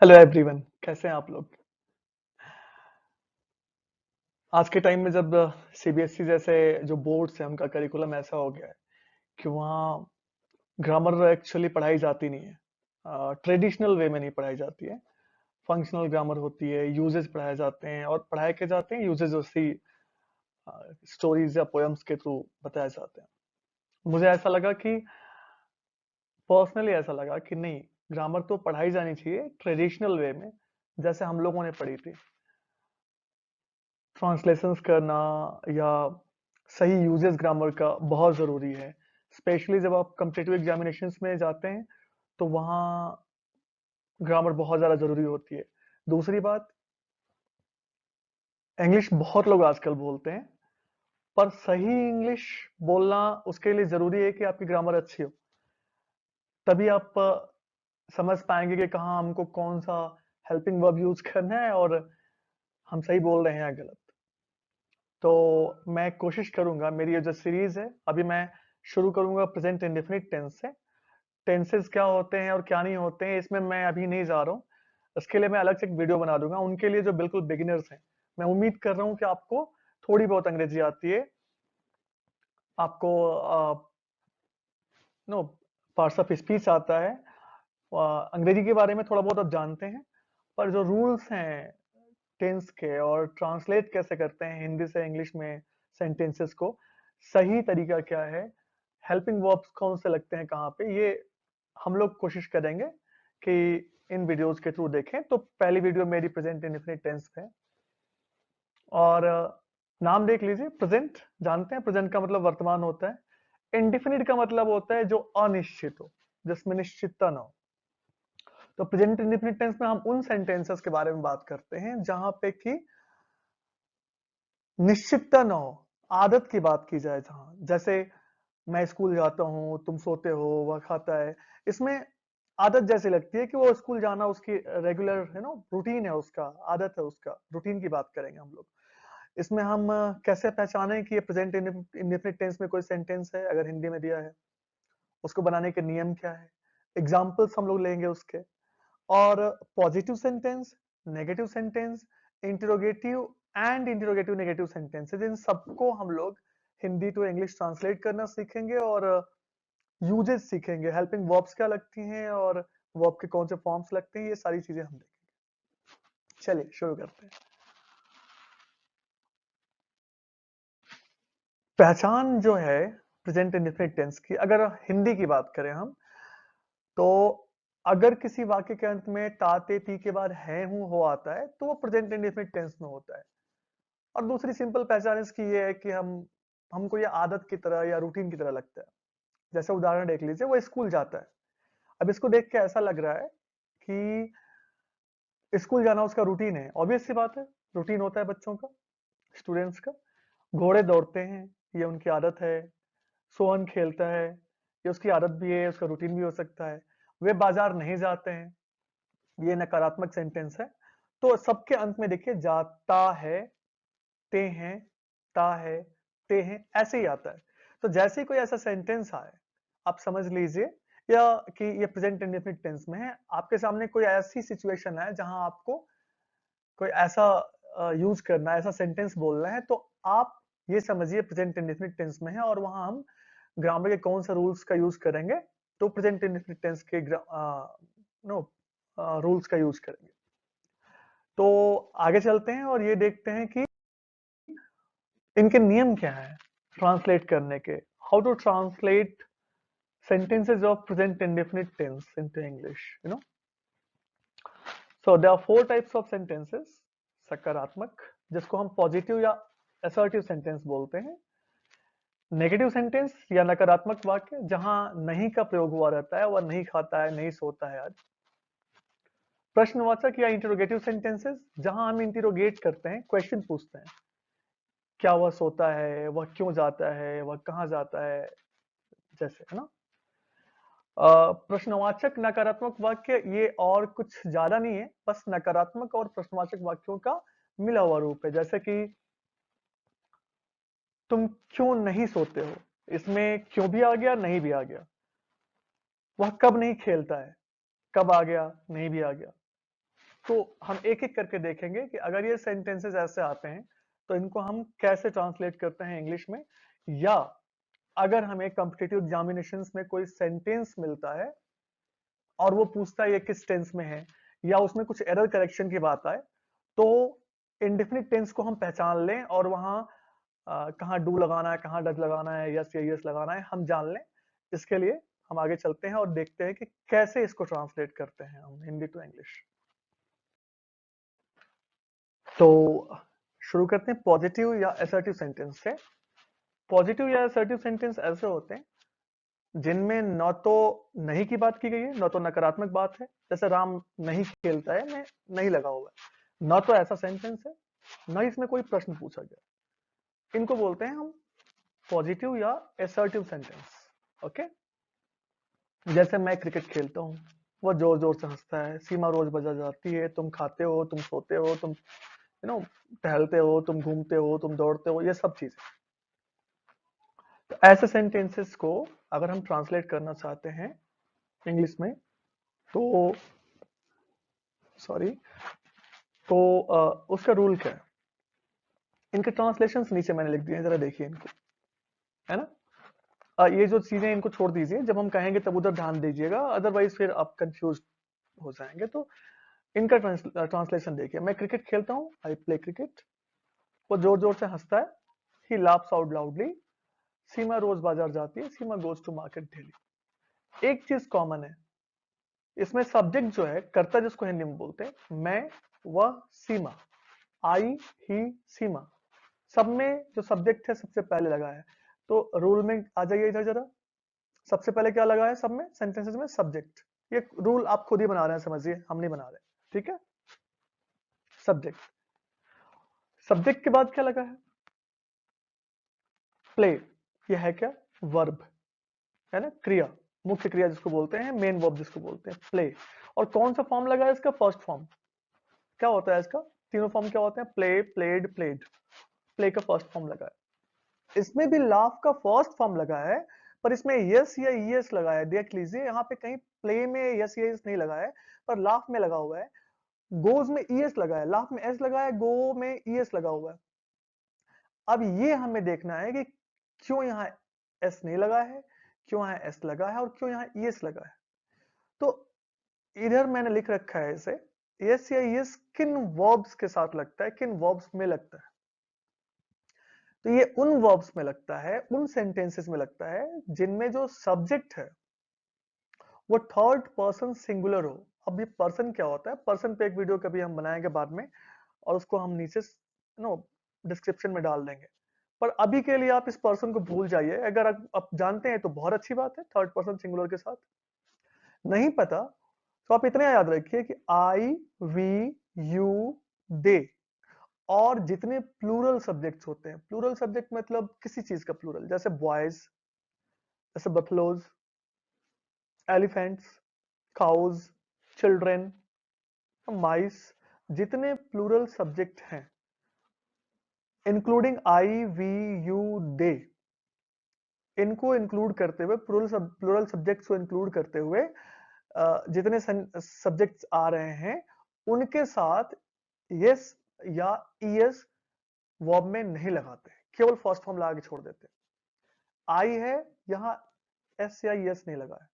Hello everyone, कैसे हैं आप लोग? आज के टाइम में जब सीबीएसई जैसे जो बोर्ड्स हैं उनका करिकुलम ऐसा हो गया है कि वहाँ ग्रामर एक्चुअली पढ़ाई जाती नहीं है। ट्रेडिशनल वे में नहीं पढ़ाई जाती है। फंक्शनल ग्रामर होती है, यूजेस पढ़ाए जाते हैं और पढ़ाए के जाते हैं यूजेस उसी स्टोरीज या पोएम्स के थ्रू बताए जाते हैं। मुझे ऐसा लगा कि पर्सनली ऐसा लगा कि नहीं, ग्रामर तो पढ़ाई जानी चाहिए ट्रेडिशनल वे में, जैसे हम लोगों ने पढ़ी थी। ट्रांसलेशंस करना या सही यूजेस ग्रामर का बहुत ज़रूरी है। स्पेशली जब आप कॉम्पिटिटिव एग्जामिनेशंस में जाते हैं तो वहाँ ग्रामर बहुत ज़्यादा ज़रूरी होती है। दूसरी बात, इंग्लिश बहुत लोग आजकल बोलते हैं, पर सही इंग्लिश बोलना उसके लिए ज़रूरी है कि आपकी ग्रामर अच्छी हो। तभी आप समझ पाएंगे कि कहाँ हमको कौन सा हेल्पिंग वर्ब यूज करना है और हम सही बोल रहे हैं या गलत। तो मैं कोशिश करूंगा, मेरी ये जो सीरीज है अभी मैं शुरू करूंगा प्रेजेंट इंडेफिनिट टेंस से। टेंसेस क्या होते हैं और क्या नहीं होते हैं इसमें मैं अभी नहीं जा रहा हूँ। इसके लिए मैं अलग से एक वीडियो बना दूंगा उनके लिए जो बिल्कुल बिगिनर्स हैं। मैं उम्मीद कर रहा हूँ कि आपको थोड़ी बहुत अंग्रेजी आती है, आपको नो पार्ट्स ऑफ स्पीच आता है, अंग्रेजी के बारे में थोड़ा बहुत आप जानते हैं, पर जो रूल्स हैं टेंस के और ट्रांसलेट कैसे करते हैं हिंदी से इंग्लिश में सेंटेंसेस को, सही तरीका क्या है, हेल्पिंग वर्ब्स कौन से लगते हैं कहाँ पे, ये हम लोग कोशिश करेंगे कि इन वीडियोस के थ्रू देखें। तो पहली वीडियो मेरी प्रेजेंट इंडेफिनिट टेंस पे है और नाम देख लीजिए। प्रेजेंट जानते हैं, प्रेजेंट का मतलब वर्तमान होता है। इंडेफिनिट का मतलब होता है जो अनिश्चित हो, जिसमें निश्चितता ना हो। तो प्रेजेंट इंडेफिनिट टेंस में हम उन सेंटेंसेस के बारे में बात करते हैं जहां पे कि निश्चितता ना हो, आदत की बात की जाए जहां, जैसे मैं स्कूल जाता हूँ, तुम सोते हो, वह खाता है। इसमें आदत जैसी लगती है कि वो स्कूल जाना उसकी रेगुलर है ना, रूटीन है, उसका आदत है, उसका रूटीन की बात करेंगे हम लोग। इसमें हम कैसे पहचानें कि ये प्रेजेंट इंडेफिनिट टेंस में कोई सेंटेंस है अगर हिंदी में दिया है, उसको बनाने के नियम क्या है, एग्जाम्पल्स हम लोग लेंगे उसके। और positive sentence, negative sentence, interrogative and interrogative negative sentences, इन सबको हम लोग हिंदी टू इंग्लिश ट्रांसलेट करना सीखेंगे और यूजेस सीखेंगे, हेल्पिंग वर्ब्स क्या लगती हैं और वर्ब के कौन से फॉर्म्स लगते हैं, ये सारी चीजें हम देखेंगे। चलिए शुरू करते हैं। पहचान जो है प्रेजेंट इंडेफिनिट टेंस की, अगर हिंदी की बात करें हम, तो अगर किसी वाक्य के अंत में ता ते ती के बाद है हूं हो आता है तो वो प्रेजेंट इंडेफिनिट टेंस में होता है। और दूसरी सिंपल पहचान इसकी ये है कि हमको ये आदत की तरह या रूटीन की तरह लगता है। जैसे उदाहरण देख लीजिए, वो स्कूल जाता है। अब इसको देख के ऐसा लग रहा है कि स्कूल जाना उसका रूटीन है, ऑब्वियस सी बात है। रूटीन होता है बच्चों का, स्टूडेंट्स का। घोड़े दौड़ते हैं, ये उनकी आदत है। सोहन खेलता है, ये उसकी आदत भी है, उसका रूटीन भी हो सकता है। वे बाजार नहीं जाते हैं, ये नकारात्मक सेंटेंस है। तो सबके अंत में देखिए जाता है, ते हैं, ता है, ते हैं, ऐसे ही आता है। तो जैसे ही कोई ऐसा सेंटेंस आए, आप समझ लीजिए या कि ये प्रेजेंट इंडेफिनिट टेंस में है। आपके सामने कोई ऐसी सिचुएशन है जहां आपको कोई ऐसा यूज करना है, ऐसा सेंटेंस बोलना है, तो आप ये समझिए प्रेजेंट इंडेफिनिट टेंस में है और वहां हम ग्रामर के कौन सा रूल्स का यूज करेंगे, तो प्रेजेंट इंडेफिनिट टेंस के नो रूल्स का यूज करेंगे। तो आगे चलते हैं और ये देखते हैं कि इनके नियम क्या है ट्रांसलेट करने के। How to translate sentences of present indefinite tense into English, you know. So there are four types of sentences. सकारात्मक, जिसको हम पॉजिटिव या असर्टिव सेंटेंस बोलते हैं। नेगेटिव सेंटेंस या नकारात्मक वाक्य, जहां नहीं का प्रयोग हुआ रहता है, वह नहीं खाता है, नहीं सोता है आज। प्रश्नवाचक या इंटरोगेटिव सेंटेंसेस, जहां हम इंटरोगेट करते हैं, क्वेश्चन पूछते हैं, क्या वह सोता है, वह क्यों जाता है, वह कहाँ जाता है, जैसे, है ना। प्रश्नवाचक नकारात्मक वाक्य, ये और कुछ ज्यादा नहीं है, बस नकारात्मक और प्रश्नवाचक वाक्यों का मिला हुआ रूप है। जैसे कि तुम क्यों नहीं सोते हो, इसमें क्यों भी आ गया, नहीं भी आ गया। वह कब नहीं खेलता है, कब आ गया, नहीं भी आ गया। तो हम एक एक करके देखेंगे कि अगर ये सेंटेंसेस ऐसे आते हैं तो इनको हम कैसे ट्रांसलेट करते हैं इंग्लिश में, या अगर हमें कॉम्पिटिटिव एग्जामिनेशंस में कोई सेंटेंस मिलता है और वो पूछता है ये किस टेंस में है, या उसमें कुछ एरर करेक्शन की बात आए, तो इंडेफिनिट टेंस को हम पहचान लें और वहां कहाँ डू लगाना है, कहाँ डज लगाना है, यस या यस लगाना है, हम जान लें। इसके लिए हम आगे चलते हैं और देखते हैं कि कैसे इसको ट्रांसलेट करते हैं हम हिंदी टू इंग्लिश। तो शुरू करते हैं पॉजिटिव या असर्टिव सेंटेंस से। पॉजिटिव या असर्टिव सेंटेंस ऐसे होते हैं जिनमें न तो नहीं की बात की गई है, न तो नकारात्मक बात है। जैसे राम नहीं खेलता है में नहीं लगा हुआ है, न तो ऐसा सेंटेंस है, न इसमें कोई प्रश्न पूछा गया। इनको बोलते हैं हम पॉजिटिव या असर्टिव सेंटेंस। ओके, जैसे मैं क्रिकेट खेलता हूँ, वो जोर जोर से हंसता है, सीमा रोज बजा जाती है, तुम खाते हो, तुम सोते हो, तुम टहलते हो, तुम घूमते हो, तुम दौड़ते हो, ये सब चीजें। तो ऐसे सेंटेंसेस को अगर हम ट्रांसलेट करना चाहते हैं इंग्लिश में, तो सॉरी, तो उसका रूल क्या है? इनके ट्रांसलेशंस नीचे मैंने लिख दिए हैं, जरा देखिए इनको, है ना। ये जो चीजें इनको छोड़ दीजिए, जब हम कहेंगे तब उधर ध्यान दीजिएगा, अदरवाइज फिर आप कंफ्यूज हो जाएंगे। तो इनका ट्रांसलेशन देखिए, मैं क्रिकेट खेलता हूँ, आई प्ले क्रिकेट। वो जोर जोर से हंसता है, ही लाफ्स आउट लाउडली। सीमा रोज बाजार जाती है, सीमा गोज टू मार्केट डेली। एक चीज कॉमन है इसमें, सब्जेक्ट जो है, कर्ता जिसको हिंदी में बोलते हैं, मैं, वह, सीमा, आई, ही, सीमा, सब में जो सब्जेक्ट है सबसे पहले लगा है। तो रूल में आ जाइए इधर जरा। सबसे पहले क्या लगा है सब में, सेंटेंसेस में? सब्जेक्ट। ये रूल आप खुद ही बना रहे हैं, समझिए, हम नहीं बना रहे। ठीक है, सब्जेक्ट। सब्जेक्ट के बाद क्या लगा है? प्ले। ये है क्या? वर्ब, है ना, क्रिया, मुख्य क्रिया जिसको बोलते हैं, मेन वर्ब जिसको बोलते हैं, प्ले। और कौन सा फॉर्म लगा है इसका? First form. क्या होता है इसका? तीनों फॉर्म क्या होते हैं? Play, played, played. प्ले का फर्स्ट फॉर्म लगा है। इसमें भी लाफ का फर्स्ट फॉर्म लगा है, पर इसमें यस या ईएस लगा है। देख लीजिए, यहाँ पे कहीं प्ले में यस या ईएस नहीं लगा है, पर लाफ में लगा हुआ है। गोज में ईएस लगा है, लाफ में एस लगा है, गो में ईएस लगा हुआ है। अब ये हमें देखना है कि क्यों यहाँ एस नहीं लगा है, क्यों यहाँ एस लगा है, और क्यों यहाँ ईएस लगा है। तो इधर मैंने लिख रखा है इसे, यस या ईएस किन वर्ब्स के साथ लगता है, किन वर्ब्स में लगता है। तो ये उन वर्ब्स में लगता है, उन सेंटेंसेस में लगता है जिनमें जो सब्जेक्ट है वो थर्ड पर्सन सिंगुलर हो। अब ये पर्सन क्या होता है, पर्सन पे एक वीडियो कभी हम बनाएंगे बाद में, और उसको हम नीचे नो डिस्क्रिप्शन में डाल देंगे। पर अभी के लिए आप इस पर्सन को भूल जाइए। अगर आप जानते हैं तो बहुत अच्छी बात है, थर्ड पर्सन सिंगुलर के साथ। नहीं पता तो आप इतना याद रखिए कि आई, वी, यू, दे, और जितने प्लूरल सब्जेक्ट्स होते हैं, प्लूरल सब्जेक्ट मतलब किसी चीज का प्लूरल, जैसे बॉयज, जैसे बफलोज, एलिफेंट्स, काउज, चिल्ड्रेन, माइस, जितने प्लूरल सब्जेक्ट हैं, इंक्लूडिंग आई, वी, यू, दे, इनको इंक्लूड करते हुए, प्लूरल सब्जेक्ट्स को इंक्लूड करते हुए जितने सब्जेक्ट्स आ रहे हैं, उनके साथ यस या ईएस वर्ब में नहीं लगाते, केवल फर्स्ट फॉर्म लगा के छोड़ देते। आई है, यहां एस या ईएस नहीं लगा है।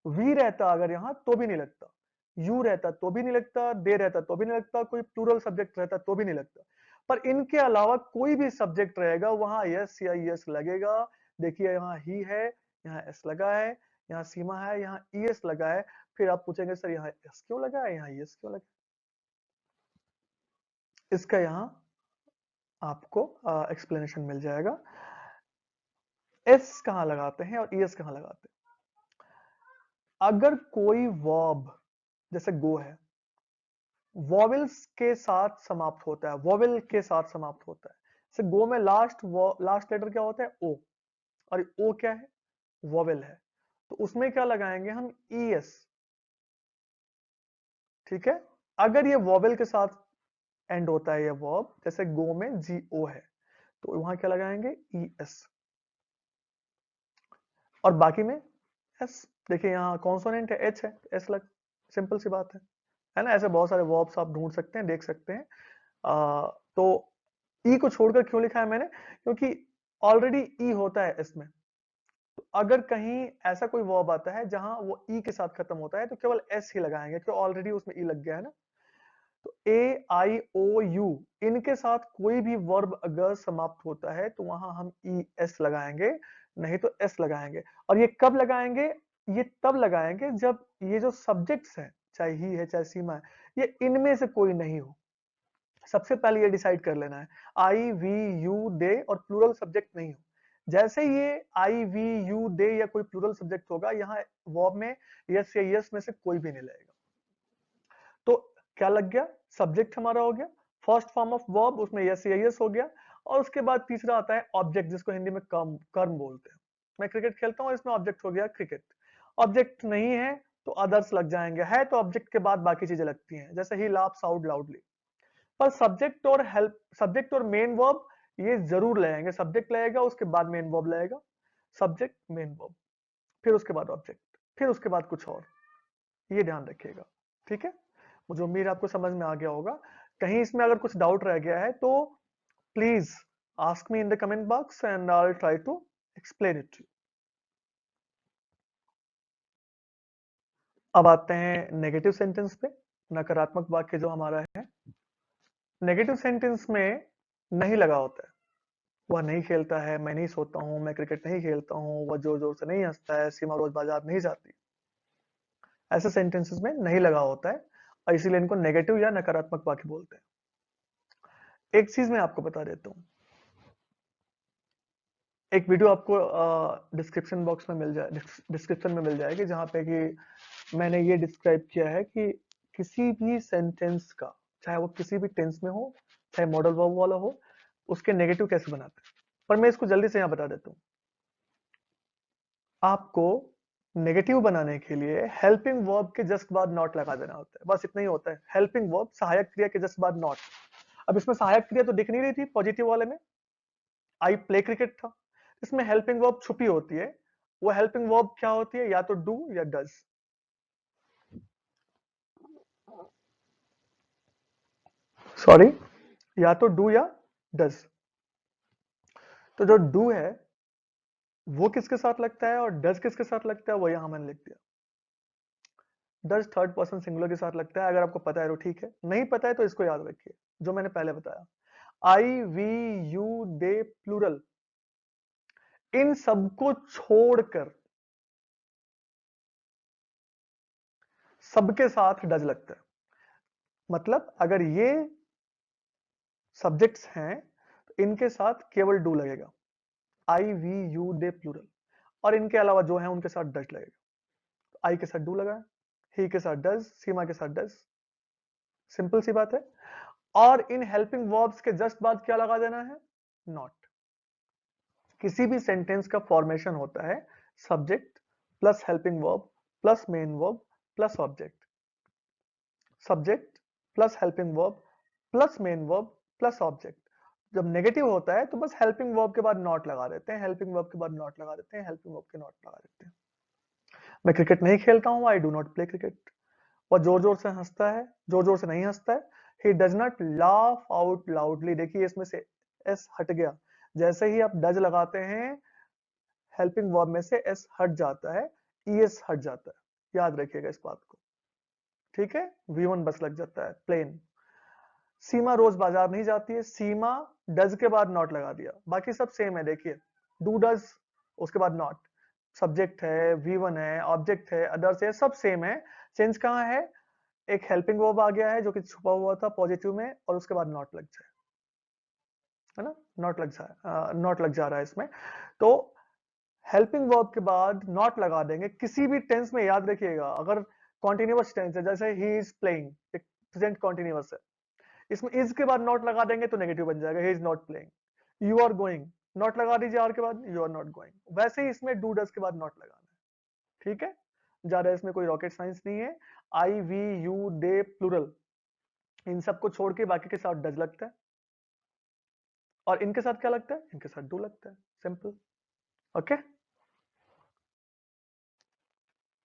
वी रहता अगर यहां तो भी नहीं लगता, यू रहता तो भी नहीं लगता, दे रहता तो भी नहीं लगता, कोई प्लूरल सब्जेक्ट रहता तो भी नहीं लगता। पर इनके अलावा कोई भी सब्जेक्ट रहेगा वहां यस या ईएस लगेगा। देखिए, यहाँ ही है, यहाँ एस लगा है, यहाँ सीमा है, यहाँ ईएस लगा है। फिर आप पूछेंगे सर यहाँ एस क्यों लगा है, यहाँ ईएस क्यों लगा? इसका यहाँ आपको एक्सप्लेनेशन मिल जाएगा। एस कहाँ लगाते हैं और ईएस कहाँ लगाते हैं? अगर कोई वर्ब जैसे गो है, वॉवेल्स के साथ समाप्त होता है, वॉवेल के साथ समाप्त होता है। जैसे गो में लास्ट लेटर क्या होता है? ओ। और ओ क्या है? वॉवेल है। तो उसमें क्या लगाएंगे हम? ईएस। ठीक है, अगर ये वॉवेल के साथ एंड होता है ये वर्ब, जैसे गो में जी ओ है, तो वहां क्या लगाएंगे? E S. और बाकी में एस। देखिए यहाँ कॉन्सोनेंट है, एच है, एस लग, सिंपल सी बात है। है ना। ऐसे बहुत सारे वर्ब्स आप ढूंढ सकते हैं, देख सकते हैं। तो ई को छोड़कर क्यों लिखा है मैंने, क्योंकि ऑलरेडी ई होता है इसमें। तो अगर कहीं ऐसा कोई वर्ब आता है जहां वो ई के साथ खत्म होता है तो केवल एस ही लगाएंगे, क्योंकि ऑलरेडी उसमें ई लग गया है ना। तो ए आई ओ यू, इनके साथ कोई भी वर्ब अगर समाप्त होता है तो वहां हम ई एस लगाएंगे, नहीं तो एस लगाएंगे। और ये कब लगाएंगे, ये तब लगाएंगे जब ये जो सब्जेक्ट्स हैं, चाहे ही है चाहे सीमा है, ये इनमें से कोई नहीं हो। सबसे पहले ये डिसाइड कर लेना है, आई वी यू दे और प्लूरल सब्जेक्ट नहीं हो। जैसे ये आई वी यू दे या कोई प्लूरल सब्जेक्ट होगा, यहाँ वर्ब में यस या यस में से कोई भी नहीं लगेगा। तो क्या लग गया, सब्जेक्ट हमारा हो गया, फर्स्ट फॉर्म ऑफ वर्ब उसमें यस या यस हो गया, और उसके बाद तीसरा आता है ऑब्जेक्ट, जिसको हिंदी में कर्म कर्म बोलते हैं। मैं क्रिकेट खेलता हूँ, इसमें ऑब्जेक्ट हो गया क्रिकेट। ऑब्जेक्ट नहीं है तो अदर्स लग जाएंगे, है तो ऑब्जेक्ट के बाद बाकी चीजें लगती हैं, जैसे ही लाफ्स आउट लाउडली। पर सब्जेक्ट और हेल्प, सब्जेक्ट और मेन वर्ब ये जरूर लगेंगे, सब्जेक्ट लगेगा उसके बाद मेन वर्ब लगेगा, सब्जेक्ट मेन वर्ब, फिर उसके बाद ऑब्जेक्ट, फिर उसके बाद कुछ और, ये ध्यान रखिएगा। ठीक है, मुझे उम्मीद है आपको समझ में आ गया होगा। कहीं इसमें अगर कुछ डाउट रह गया है तो please ask me in the comment box and I will try to explain it to you. अब आते हैं नेगेटिव सेंटेंस पे, नकारात्मक वाक्य जो हमारा है। नेगेटिव सेंटेंस में नहीं लगा होता है, वह नहीं खेलता है, मैं नहीं सोता हूँ, मैं क्रिकेट नहीं खेलता हूँ, वह जोर जोर से नहीं हंसता है, सीमा रोज बाजार नहीं जाती। ऐसे सेंटेंसेस में नहीं लगा होता है और इसीलिए इनको नेगेटिव या नकारात्मक वाक्य बोलते हैं। एक चीज मैं आपको बता देता हूँ, एक वीडियो आपको डिस्क्रिप्शन बॉक्स में मिल जाए, डिस्क्रिप्शन में मिल जाएगी, जहां पे कि मैंने ये डिस्क्राइब किया है कि किसी भी सेंटेंस का, चाहे वो किसी भी टेंस में हो, चाहे मॉडल वर्ब वाला हो, उसके नेगेटिव कैसे बनाते हैं। पर मैं इसको जल्दी से यहाँ बता देता हूँ। आपको नेगेटिव बनाने के लिए हेल्पिंग वर्ब के जस्ट बाद नॉट लगा देना होता है, बस इतना ही होता है। हेल्पिंग वर्ब, सहायक क्रिया के जस्ट बाद नॉट। अब इसमें सहायक क्रिया तो दिख नहीं रही थी पॉजिटिव वाले में, आई प्ले क्रिकेट था। इसमें हेल्पिंग वर्ब छुपी होती है, वो हेल्पिंग वर्ब क्या होती है, या तो डू या डज। सॉरी, या तो डू या डज। तो जो डू है वो किसके साथ लगता है और डज किसके साथ लगता है, वो यहां मैंने लिख दिया। डज थर्ड पर्सन सिंगुलर के साथ लगता है, अगर आपको पता है तो ठीक है, नहीं पता है तो इसको याद रखिए जो मैंने पहले बताया। आई वी यू दे प्लूरल, इन सबको छोड़कर सबके साथ डज लगता है। मतलब अगर ये सब्जेक्ट्स हैं तो इनके साथ केवल डू लगेगा, आई वी यू दे प्लूरल, और इनके अलावा जो है उनके साथ डज लगेगा। आई के साथ डू लगा, ही के साथ डज, सीमा के साथ डज, सिंपल सी बात है। और इन हेल्पिंग वर्ब्स के जस्ट बाद क्या लगा देना है, नॉट। किसी भी सेंटेंस का फॉर्मेशन होता है subject plus helping verb plus main verb plus object, subject plus helping verb plus main verb plus object. जब नेगेटिव होता है तो बस हेल्पिंग वर्ब के बाद नॉट लगा देते हैं, हेल्पिंग वर्ब के बाद नॉट लगा देते हैं, हेल्पिंग वर्ब के नॉट लगा देते हैं। मैं क्रिकेट नहीं खेलता हूं, I do not play cricket. वह जोर जोर से हंसता है, जोर जोर से नहीं हंसता है, he does not laugh out loudly. देखिए इसमें से एस हट गया, जैसे ही आप डज लगाते हैं हेल्पिंग वर्ब में से एस हट जाता है, ईएस हट जाता है, याद रखिएगा इस बात को। ठीक है, V1 बस लग जाता है प्लेन। सीमा रोज बाजार नहीं जाती है, सीमा डज के बाद नॉट लगा दिया, बाकी सब सेम है। देखिए डू डज, उसके बाद नॉट, सब्जेक्ट है, V1 है, ऑब्जेक्ट है, अदर्स है, सब सेम है। चेंज कहाँ है, एक हेल्पिंग वर्ब आ गया है जो कि छुपा हुआ था पॉजिटिव में, और उसके बाद नॉट लग जाए, है ना, नॉट लग जाए, नॉट लग जा रहा है इसमें। तो हेल्पिंग वर्ब के बाद नॉट लगा देंगे किसी भी टेंस में, याद रखिएगा। अगर कॉन्टिन्यूअस टेंस है, जैसे ही इज प्लेइंग, एक प्रेजेंट कॉन्टिन्यूअस है, इसमें इज के बाद नॉट लगा देंगे तो नेगेटिव बन जाएगा, he is not playing. You are going, not लगा दीजिए आर के बाद, यू आर नॉट गोइंग। वैसे ही इसमें डू डज के बाद नॉट लगाना है। ठीक है, ज्यादा इसमें कोई रॉकेट साइंस नहीं है। आई वी यू दे प्लूरल, इन सबको छोड़ के बाकी के साथ डज लगता है, और इनके साथ क्या लगता है, इनके साथ डू लगता है, सिंपल। Okay,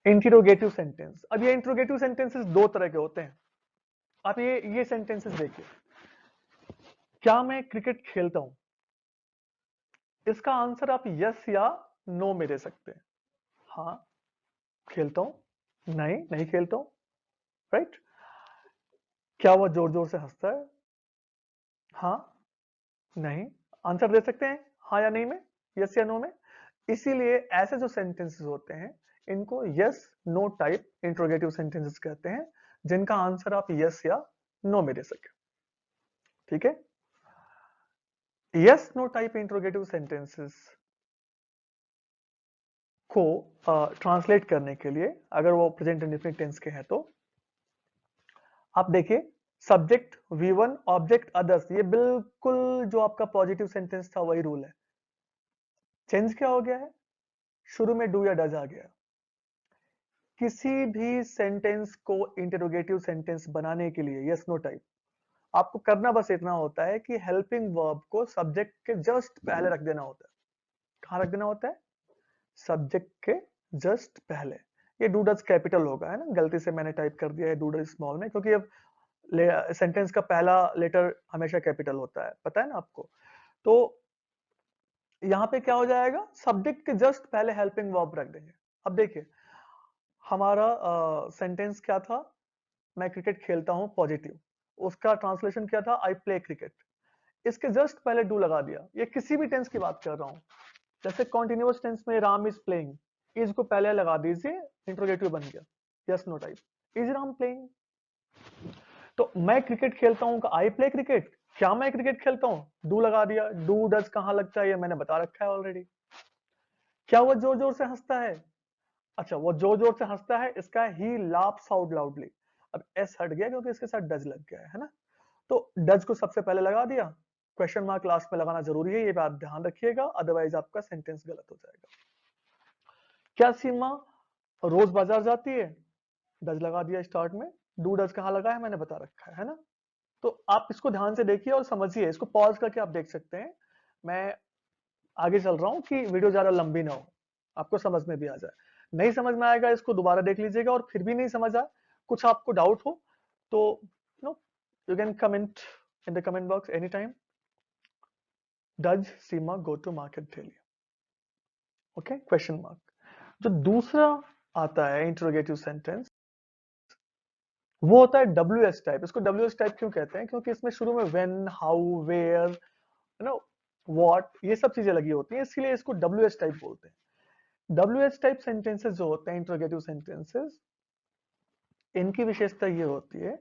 interrogative sentence. अब ये इंटरोगेटिव सेंटेंसेस दो तरह के होते हैं। आप ये सेंटेंसेस देखिए, क्या मैं क्रिकेट खेलता हूं, इसका आंसर आप यस या नो में दे सकते हैं। हाँ खेलता हूं, नहीं नहीं खेलता हूं, राइट। क्या वो जोर जोर से हंसता है, हाँ नहीं, आंसर दे सकते हैं हाँ या नहीं में, यस या नो में। इसीलिए ऐसे जो सेंटेंसेस होते हैं इनको yes no type interrogative sentences कहते हैं, जिनका आंसर आप यस या नो में दे सके। ठीक है, yes no type interrogative sentences को ट्रांसलेट करने के लिए, अगर वो प्रेजेंट इंडेफिनिट टेंस के हैं तो आप देखिए, सब्जेक्ट V1 ऑब्जेक्ट अदर्स, ये बिल्कुल जो आपका पॉजिटिव सेंटेंस था वही रूल है। चेंज क्या हो गया है, शुरू में डू या डज आ गया। किसी भी सेंटेंस को इंटरोगेटिव सेंटेंस बनाने के लिए यस नो टाइप आपको करना बस इतना होता है कि हेल्पिंग वर्ब को सब्जेक्ट के जस्ट पहले रख देना होता है। कहां रख देना होता है, सब्जेक्ट के जस्ट पहले। ये डू डज कैपिटल होगा, है ना, गलती से मैंने टाइप कर दिया है डू डज स्मॉल में, क्योंकि अब सेंटेंस का पहला लेटर हमेशा कैपिटल होता है, पता है ना आपको। तो यहां पे क्या हो जाएगा, सब्जेक्ट के जस्ट पहले हेल्पिंग वर्ब रख देंगे। अब देखिए हमारा सेंटेंस क्या था, मैं क्रिकेट खेलता हूं पॉजिटिव, उसका ट्रांसलेशन क्या था, आई प्ले क्रिकेट। इसके जस्ट पहले डू लगा दिया। ये किसी भी टेंस की बात कर रहा हूं, जैसे कॉन्टिन्यूअस टेंस में राम इज प्लेइंग, इज को पहले लगा दीजिए, इंट्रोगेटिव बन गया yes no type, is Ram playing. तो मैं क्रिकेट खेलता हूं का आई प्ले क्रिकेट, क्या मैं क्रिकेट खेलता हूं, डू लगा दिया। डू डज कहां लगता है ये मैंने बता रखा है ऑलरेडी। क्या वो जोर जोर से हंसता है, अच्छा वो जोर जोर से हंसता है, इसका ही लाफ्स आउट लाउडली। अब एस हट गया क्योंकि इसके साथ डज लग गया है ना। तो डज को सबसे पहले लगा दिया, क्वेश्चन मार्क लास्ट में लगाना जरूरी है, ये बात ध्यान रखिएगा, अदरवाइज आपका सेंटेंस गलत हो जाएगा। क्या सीमा रोज बाजार जाती है, डज लगा दिया स्टार्ट में, डू डज कहां लगा है मैंने बता रखा है ना। तो आप इसको ध्यान से देखिए और समझिए, इसको पॉज करके आप देख सकते हैं। मैं आगे चल रहा हूं कि वीडियो ज्यादा लंबी ना हो, आपको समझ में भी आ जाए। नहीं समझ में आएगा इसको दोबारा देख लीजिएगा, और फिर भी नहीं समझ आए, कुछ आपको डाउट हो तो no you can comment in the comment box any time. Does Seema go to market daily, okay, question mark. जो दूसरा आता है इंटरोगेटिव सेंटेंस, वो होता है डब्ल्यू एस टाइप। इसको डब्ल्यू एस टाइप क्यों कहते हैं, क्योंकि इसमें शुरू में when, how, where, you know, what, ये सब चीजें लगी होती हैं, इसलिए इसको डब्ल्यू एस टाइप बोलते हैं। डब्ल्यू एस टाइप सेंटेंसेस जो होते हैं इंटरोगेटिव सेंटेंसेस, इनकी विशेषता ये होती है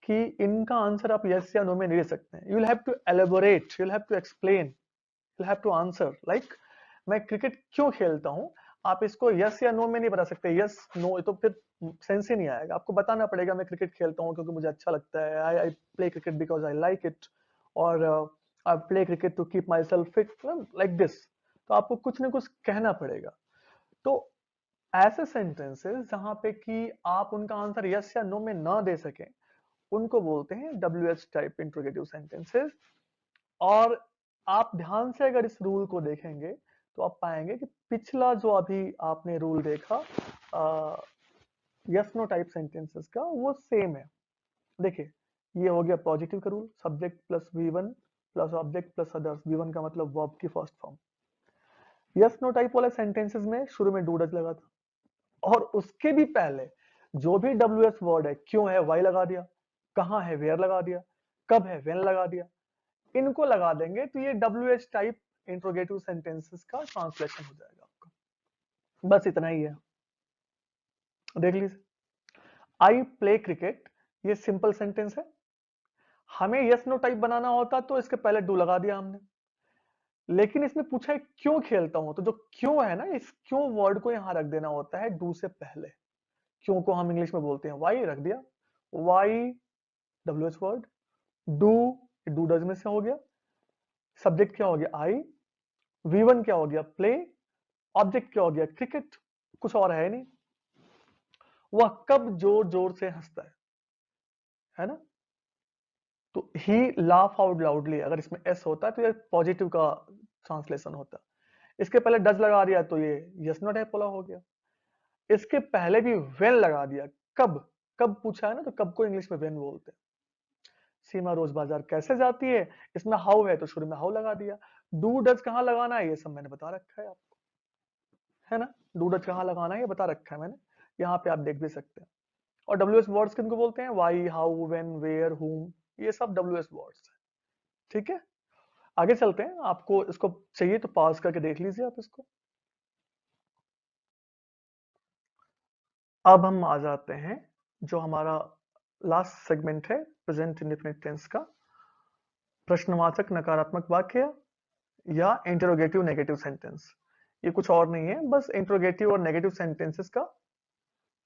कि इनका आंसर आप यस या नो में नहीं दे सकते हैं। You will have to elaborate, you will have to explain, you have to answer. Like मैं क्रिकेट क्यों खेलता हूं, आप इसको यस या नो में नहीं बता सकते। यस नो तो फिर सेंस ही नहीं आएगा, आपको बताना पड़ेगा मैं क्रिकेट खेलता हूं क्योंकि मुझे अच्छा लगता है, I play cricket because I like it, और I play cricket to keep myself fit, like this. तो आपको कुछ ना कुछ कहना पड़ेगा। तो ऐसे सेंटेंसेस जहां पे कि आप उनका आंसर यस या नो में ना दे सकें, उनको बोलते हैं W H type interrogative sentences. और आप ध्यान से अगर इस रूल को देखेंगे तो आप पाएंगे कि पिछला जो अभी आपने रूल देखा यस नो टाइप सेंटेंसेस का, वो सेम है। देखिए ये हो गया पॉजिटिव का rule, subject plus V1 plus object plus others, V1 का मतलब वर्ब की first form. Yes no type वाले सेंटेंसेस में शुरू में डू डज लगा था, और उसके भी पहले जो भी डब्ल्यू एस वर्ड है, क्यों है वाई लगा दिया, कहां है वेयर लगा दिया, कब है वेन लगा दिया। इनको लगा देंगे तो ये W H type interrogative sentences का ट्रांसलेशन हो जाएगा आपका। बस इतना ही है, देख लीजिए। आई प्ले क्रिकेट, ये सिंपल सेंटेंस है। हमें यस नो टाइप बनाना होता तो इसके पहले डू लगा दिया हमने, लेकिन इसमें पूछा है क्यों खेलता हूं, तो जो क्यों है ना, इस क्यों वर्ड को यहां रख देना होता है डू से पहले। क्यों को हम इंग्लिश में बोलते हैं वाई, रख दिया why, W H word. Do, do does में से हो गया, सब्जेक्ट क्या हो गया आई, V1 क्या हो गया प्ले, ऑब्जेक्ट क्या हो गया क्रिकेट, कुछ और है नहीं। वह कब जोर जोर से हंसता है ना। तो ही लाफ आउट लाउडली, अगर इसमें एस होता तो ये पॉजिटिव का ट्रांसलेशन होता। इसके पहले डज लगा दिया तो ये यस नॉट है पोला हो गया। इसके पहले भी वेन लगा दिया, कब, कब पूछा है ना, तो कब को इंग्लिश में व्हेन बोलते हैं। सीमा रोज बाजार कैसे जाती है, इसमें हाउ है तो शुरू में हाउ लगा दिया। डू डज कहाँ लगाना है ये सब मैंने बता रखा है आपको, है ना। डू डज कहाँ लगाना है ये बता रखा है मैंने, यहाँ पे आप देख भी सकते हैं। और WH वर्ड्स किनको बोलते हैं, वाई, हाउ, व्हेन, वेयर, हुम, ये सब WH वर्ड्स है। ठीक है, आगे चलते हैं। आपको इसको चाहिए तो पॉज करके देख लीजिए आप इसको। अब हम आ जाते हैं जो हमारा लास्ट सेगमेंट है प्रेजेंट इंडेफिनिट टेंस का, प्रश्नवाचक नकारात्मक वाक्य या इंटरोगेटिव नेगेटिव सेंटेंस। ये कुछ और नहीं है, बस इंटरोगेटिव और नेगेटिव सेंटेंसेस का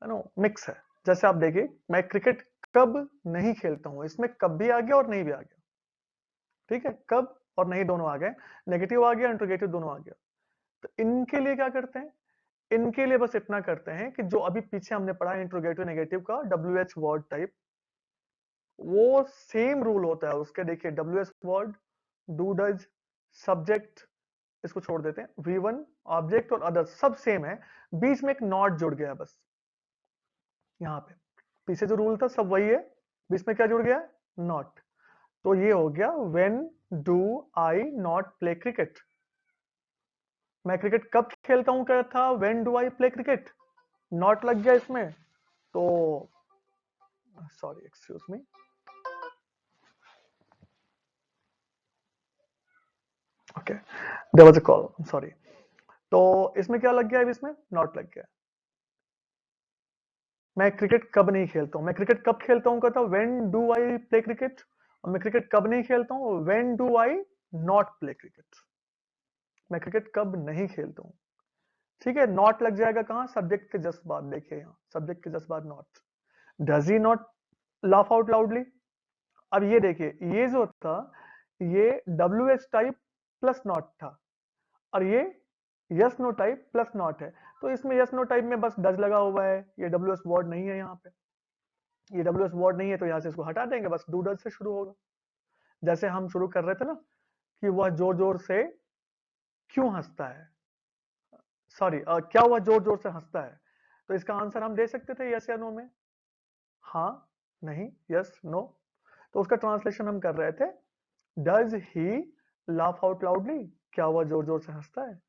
नो मिक्स है। जैसे आप देखिए, मैं क्रिकेट कब नहीं खेलता हूं, इसमें कब भी आ गया और नहीं भी आ गया। ठीक है, कब और नहीं दोनों आ गए, नेगेटिव आ गया, इंटरोगेटिव दोनों आ गया। तो इनके लिए क्या करते हैं, इनके लिए बस इतना करते हैं कि जो अभी पीछे हमने पढ़ा इंट्रोगेटिव नेगेटिव का WH वर्ड टाइप, वो सेम रूल होता है उसके। देखिए WH word, do does, subject, इसको छोड़ देते हैं, V1, ऑब्जेक्ट और अदर सब सेम है, बीच में एक नॉट जुड़ गया बस। यहाँ पे पीछे जो रूल था सब वही है, बीच में क्या जुड़ गया, नॉट। तो ये हो गया when do I not play cricket. मैं क्रिकेट कब खेलता हूं क्या था, when do I play cricket, not लग गया इसमें। तो sorry excuse me, okay there was a call, sorry. तो इसमें क्या लग गया, है इसमें नॉट लग गया। मैं क्रिकेट कब नहीं खेलता हूं, मैं क्रिकेट कब खेलता हूं कहता, when do I play cricket. और मैं क्रिकेट कब नहीं खेलता हूं, when do I not play cricket. मैं क्रिकेट कब नहीं खेलता हूं। ठीक है, नॉट लग जाएगा कहां, सब्जेक्ट के जस्ट बाद। देखिए यहाँ सब्जेक्ट के जस्ट बाद not. Does he not laugh out loudly. अब ये देखिए, ये जो था ये WH टाइप प्लस नॉट था, और ये yes no type plus not है। तो इसमें यस नो टाइप में बस डज लगा हुआ है, ये WH वर्ड नहीं है यहाँ पे। ये WH वर्ड नहीं है तो यहाँ से इसको हटा देंगे, बस डू डज से शुरू होगा। जैसे हम शुरू कर रहे थे ना कि वह जोर जोर से क्यों हंसता है, सॉरी क्या वह जोर जोर से हंसता है। तो इसका आंसर हम दे सकते थे यस या नो में, हाँ, नहीं, यस, नो। तो उसका ट्रांसलेशन हम कर रहे थे, does he laugh out loudly, क्या वह जोर जोर से हंसता है।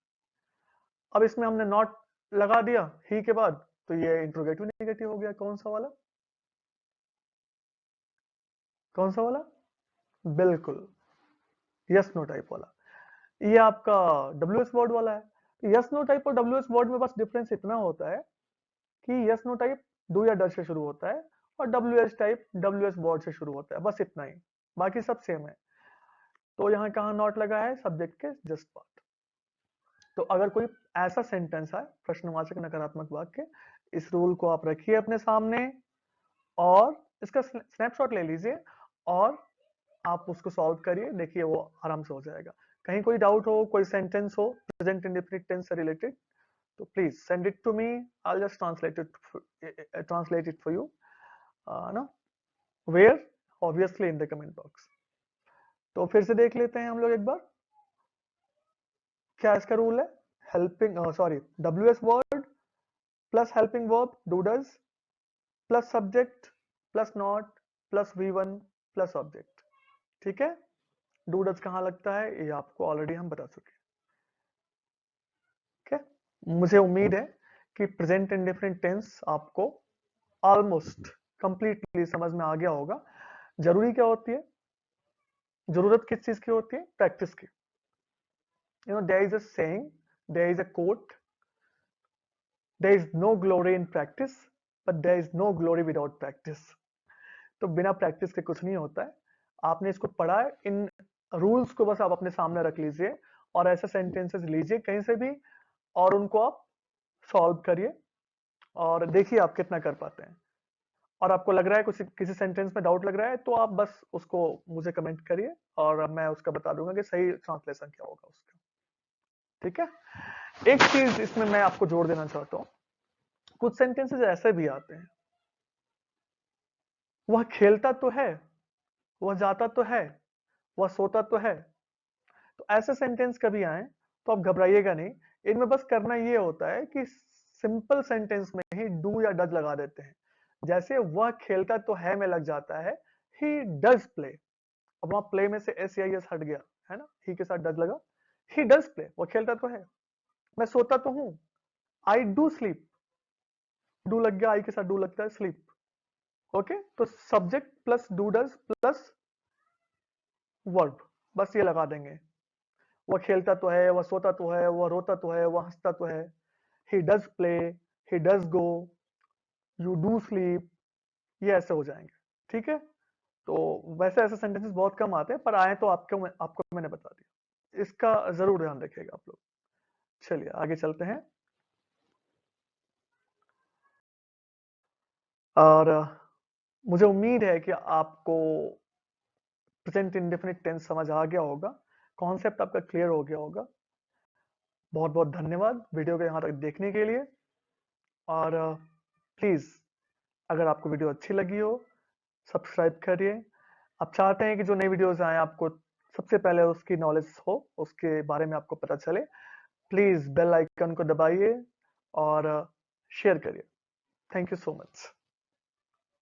अब इसमें हमने नॉट लगा दिया ही के बाद, तो ये इंट्रोगेटिव नेगेटिव हो गया। कौन सा वाला, कौन सा वाला, बिल्कुल यस नो टाइप वाला। ये आपका WH वर्ड वाला है। यस नो टाइप और WH वर्ड में बस डिफरेंस इतना होता है कि यस नो टाइप डू या डज से शुरू होता है, और WH टाइप WH वर्ड से शुरू होता है, बस इतना ही, बाकी सब सेम है। तो यहाँ कहाँ नॉट लगा है, सब्जेक्ट के जस्ट पार्ट। तो अगर कोई ऐसा सेंटेंस है प्रश्नवाचक नकारात्मक वाक्य, इस रूल को आप रखिए अपने सामने और इसका स्नैपशॉट ले लीजिए और आप उसको सॉल्व करिए, देखिए वो आराम से हो जाएगा। कहीं कोई डाउट हो, कोई सेंटेंस हो प्रेजेंट इंडेफिनिट टेंस से रिलेटेड, तो please send it to me, I will just translate it for you, ना, where, obviously in the comment box. तो फिर से देख लेते हैं हम लोग एक बार, क्या इसका रूल है, helping sorry WH word plus helping verb do does plus subject plus not plus V1 plus object. ठीक है, डू डज कहां लगता है ये आपको ऑलरेडी हम बता चुके हैं। ठीक है, मुझे उम्मीद है कि प्रेजेंट इंडेफिनिट टेंस आपको ऑलमोस्ट कंप्लीटली समझ में आ गया होगा। जरूरी क्या होती है, जरूरत किस चीज की होती है, प्रैक्टिस की। There is a saying, there is a quote, there is no glory in practice, but there is no glory without practice. तो बिना प्रैक्टिस के कुछ नहीं होता है। आपने इसको पढ़ा है, इन रूल्स को बस आप अपने सामने रख लीजिए और ऐसे सेंटेंसेस लीजिए कहीं से भी और उनको आप सॉल्व करिए और देखिए आप कितना कर पाते हैं। और आपको लग रहा है कुछ किसी सेंटेंस में डाउट लग रहा है तो आप बस उसको मुझे कमेंट करिए और मैं उसका बता दूंगा कि सही ट्रांसलेशन क्या होगा उसका। ठीक है, एक चीज इसमें मैं आपको जोड़ देना चाहता हूँ, कुछ सेंटेंसेस ऐसे भी आते हैं, वह खेलता तो है, वह जाता तो है, वह सोता तो है। तो ऐसे सेंटेंस कभी आए तो आप घबराइएगा नहीं, इनमें बस करना ये होता है कि सिंपल सेंटेंस में ही डू या डज लगा देते हैं। जैसे वह खेलता तो है में लग जाता है ही डज प्ले। अब वहां प्ले में से एस या एस हट गया है ना, ही के साथ डज लगा, ही डज प्ले, वो खेलता तो है। मैं सोता तो हूं, आई डू स्लीप, डू लग गया, आई के साथ डू लगता है स्लीप। ओके, तो subject plus do does plus verb, बस ये लगा देंगे। वह खेलता तो है, वह सोता तो है, वह रोता तो है, वह हंसता तो है। He does play, he does go, you do sleep, ये ऐसे हो जाएंगे। ठीक है, तो वैसे ऐसे सेंटेंसेस बहुत कम आते हैं, पर आए तो आपको मैंने बता दिया, इसका जरूर ध्यान रखिएगा आप लोग। चलिए आगे चलते हैं। और मुझे उम्मीद है कि आपको प्रेजेंट इंडेफिनिट टेंस समझ आ गया होगा, कॉन्सेप्ट आपका क्लियर हो गया होगा। बहुत बहुत धन्यवाद वीडियो को यहाँ तक देखने के लिए। और प्लीज़ अगर आपको वीडियो अच्छी लगी हो, सब्सक्राइब करिए। आप चाहते हैं कि जो नई वीडियोस आए आपको सबसे पहले उसकी नॉलेज हो, उसके बारे में आपको पता चले, प्लीज़ बेल आइकन को दबाइए और शेयर करिए। Thank you so much.